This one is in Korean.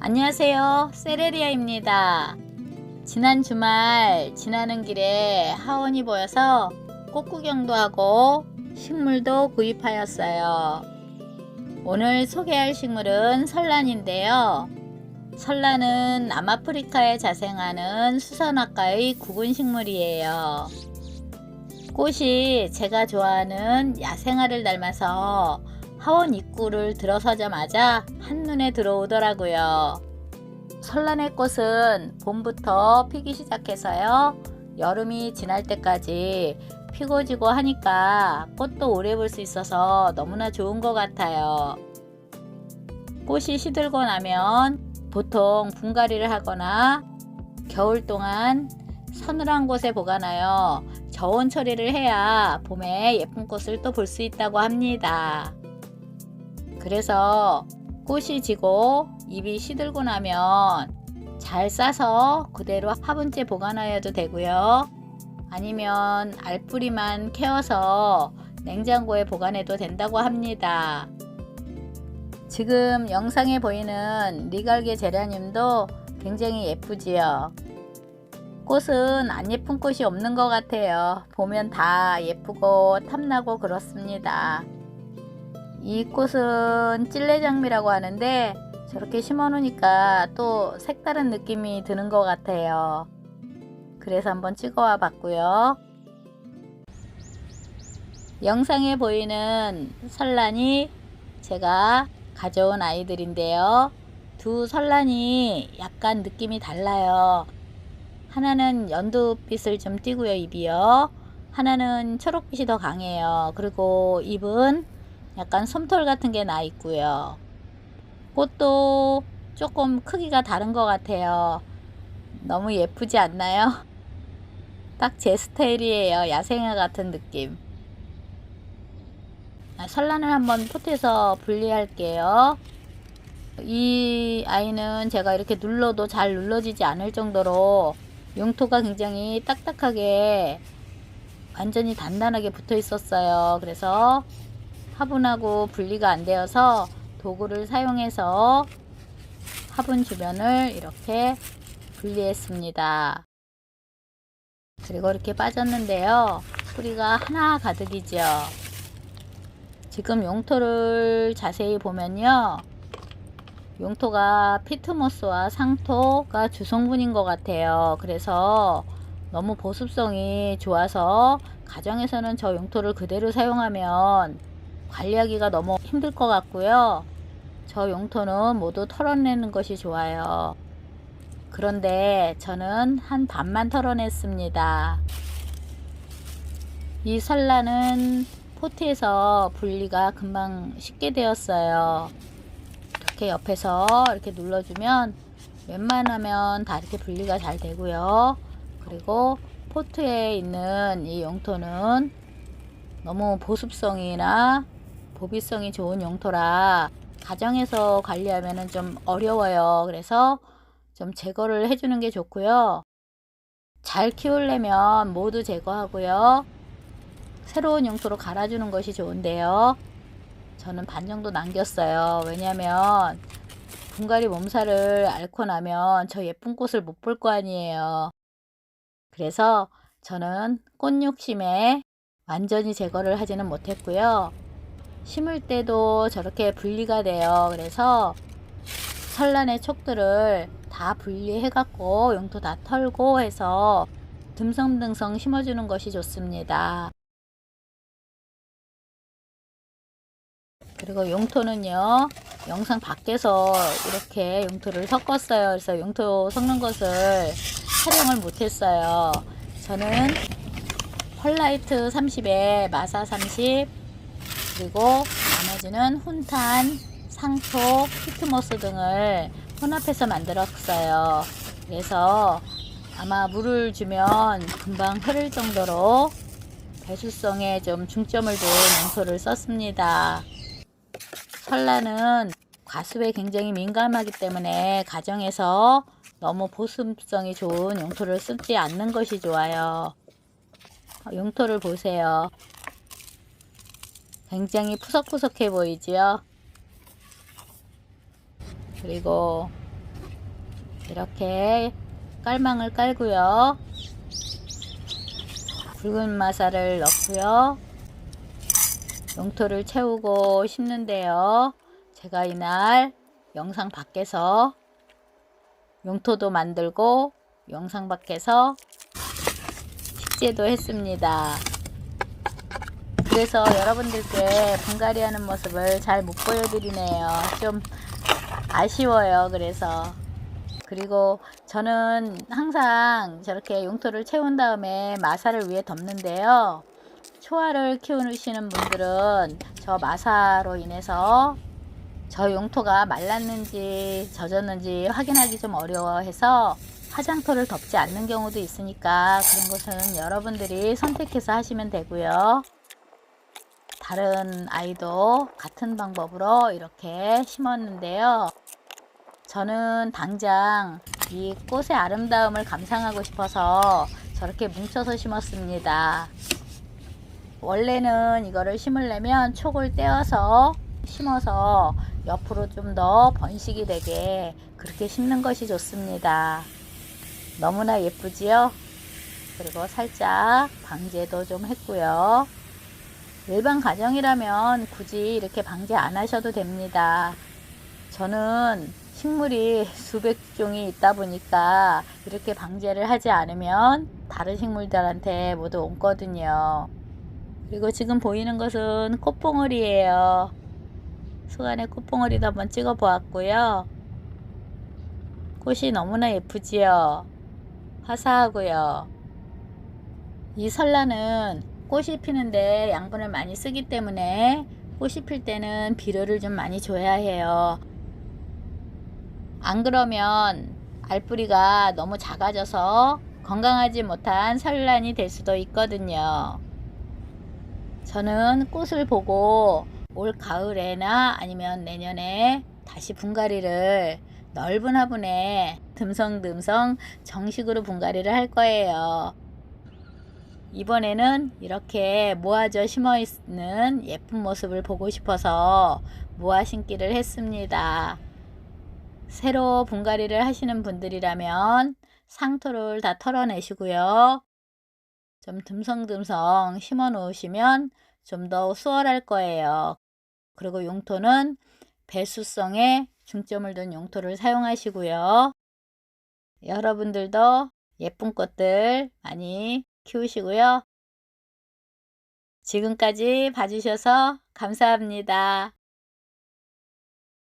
안녕하세요. 세레리아입니다. 지난 주말 지나는 길에 하원이 보여서 꽃 구경도 하고 식물도 구입하였어요. 오늘 소개할 식물은 설란인데요. 설란은 남아프리카에 자생하는 수선화과의 구근 식물이에요. 꽃이 제가 좋아하는 야생화를 닮아서 하원 입구를 들어서자마자 한눈에 들어오더라고요. 설란의 꽃은 봄부터 피기 시작해서요. 여름이 지날 때까지 피고 지고 하니까 꽃도 오래 볼 수 있어서 너무나 좋은 것 같아요. 꽃이 시들고 나면 보통 분갈이를 하거나 겨울 동안 서늘한 곳에 보관하여 저온 처리를 해야 봄에 예쁜 꽃을 또 볼 수 있다고 합니다. 그래서 꽃이 지고 잎이 시들고 나면 잘 싸서 그대로 화분째 보관하여도 되고요. 아니면 알뿌리만 캐어서 냉장고에 보관해도 된다고 합니다. 지금 영상에 보이는 리갈게 제라늄도 굉장히 예쁘지요. 꽃은 안 예쁜 꽃이 없는 것 같아요. 보면 다 예쁘고 탐나고 그렇습니다. 이 꽃은 찔레장미라고 하는데 저렇게 심어 놓으니까 또 색다른 느낌이 드는 것 같아요. 그래서 한번 찍어와 봤고요. 영상에 보이는 설란이 제가 가져온 아이들인데요. 두 설란이 약간 느낌이 달라요. 하나는 연두빛을 좀 띠고요, 잎이요. 하나는 초록빛이 더 강해요. 그리고 잎은 약간 솜털 같은 게 나 있고요. 꽃도 조금 크기가 다른 것 같아요. 너무 예쁘지 않나요? 딱 제 스타일이에요. 야생화 같은 느낌. 설란을 한번 포트에서 분리할게요. 이 아이는 제가 이렇게 눌러도 잘 눌러지지 않을 정도로 용토가 굉장히 딱딱하게 완전히 단단하게 붙어 있었어요. 그래서 화분하고 분리가 안 되어서 도구를 사용해서 화분 주변을 이렇게 분리했습니다. 그리고 이렇게 빠졌는데요. 뿌리가 하나 가득이죠. 지금 용토를 자세히 보면요. 용토가 피트모스와 상토가 주성분인 것 같아요. 그래서 너무 보습성이 좋아서 가정에서는 저 용토를 그대로 사용하면 관리하기가 너무 힘들 것 같고요. 저 용토는 모두 털어내는 것이 좋아요. 그런데 저는 한 반만 털어냈습니다. 이 설란은 포트에서 분리가 금방 쉽게 되었어요. 이렇게 옆에서 이렇게 눌러주면 웬만하면 다 이렇게 분리가 잘 되고요. 그리고 포트에 있는 이 용토는 너무 보습성이나 보비성이 좋은 용토라 가정에서 관리하면 좀 어려워요. 그래서 좀 제거를 해주는 게 좋고요. 잘 키우려면 모두 제거하고요. 새로운 용토로 갈아주는 것이 좋은데요. 저는 반 정도 남겼어요. 왜냐면 분갈이 몸살을 앓고 나면 저 예쁜 꽃을 못 볼 거 아니에요. 그래서 저는 꽃 욕심에 완전히 제거를 하지는 못했고요. 심을 때도 저렇게 분리가 돼요. 그래서 설란의 촉들을 다 분리해 갖고 용토 다 털고 해서 듬성듬성 심어주는 것이 좋습니다. 그리고 용토는요, 영상 밖에서 이렇게 용토를 섞었어요. 그래서 용토 섞는 것을 촬영을 못했어요. 저는 펄라이트 30에 마사 30, 그리고 나머지는 훈탄, 상토, 피트모스 등을 혼합해서 만들었어요. 그래서 아마 물을 주면 금방 흐를 정도로 배수성에 좀 중점을 둔 용토를 썼습니다. 설란은 과습에 굉장히 민감하기 때문에 가정에서 너무 보습성이 좋은 용토를 쓰지 않는 것이 좋아요. 용토를 보세요. 굉장히 푸석푸석해 보이지요? 그리고 이렇게 깔망을 깔고요. 굵은 마사를 넣고요. 용토를 채우고 심는데요. 제가 이날 영상 밖에서 용토도 만들고 영상 밖에서 식재도 했습니다. 그래서 여러분들께 분갈이 하는 모습을 잘 못 보여드리네요. 좀 아쉬워요. 그리고 저는 항상 저렇게 용토를 채운 다음에 마사를 위에 덮는데요. 초아를 키우시는 분들은 저 마사로 인해서 저 용토가 말랐는지 젖었는지 확인하기 좀 어려워해서 화장토를 덮지 않는 경우도 있으니까 그런 것은 여러분들이 선택해서 하시면 되고요. 다른 아이도 같은 방법으로 이렇게 심었는데요. 저는 당장 이 꽃의 아름다움을 감상하고 싶어서 저렇게 뭉쳐서 심었습니다. 원래는 이거를 심으려면 촉을 떼어서 심어서 옆으로 좀 더 번식이 되게 그렇게 심는 것이 좋습니다. 너무나 예쁘지요? 그리고 살짝 방제도 좀 했고요. 일반 가정이라면 굳이 이렇게 방제 안 하셔도 됩니다. 저는 식물이 수백 종이 있다 보니까 이렇게 방제를 하지 않으면 다른 식물들한테 모두 옮거든요. 그리고 지금 보이는 것은 꽃봉오리예요. 수간의 꽃봉오리도 한번 찍어 보았고요. 꽃이 너무나 예쁘지요. 화사하고요. 이 설라는 꽃이 피는데 양분을 많이 쓰기 때문에 꽃이 필 때는 비료를 좀 많이 줘야 해요. 안 그러면 알뿌리가 너무 작아져서 건강하지 못한 설란이 될 수도 있거든요. 저는 꽃을 보고 올 가을에나 아니면 내년에 다시 분갈이를 넓은 화분에 듬성듬성 정식으로 분갈이를 할 거예요. 이번에는 이렇게 모아져 심어 있는 예쁜 모습을 보고 싶어서 모아 심기를 했습니다. 새로 분갈이를 하시는 분들이라면 상토를 다 털어내시고요. 좀 듬성듬성 심어 놓으시면 좀 더 수월할 거예요. 그리고 용토는 배수성에 중점을 둔 용토를 사용하시고요. 여러분들도 예쁜 꽃들 많이 키우시고요. 지금까지 봐주셔서 감사합니다.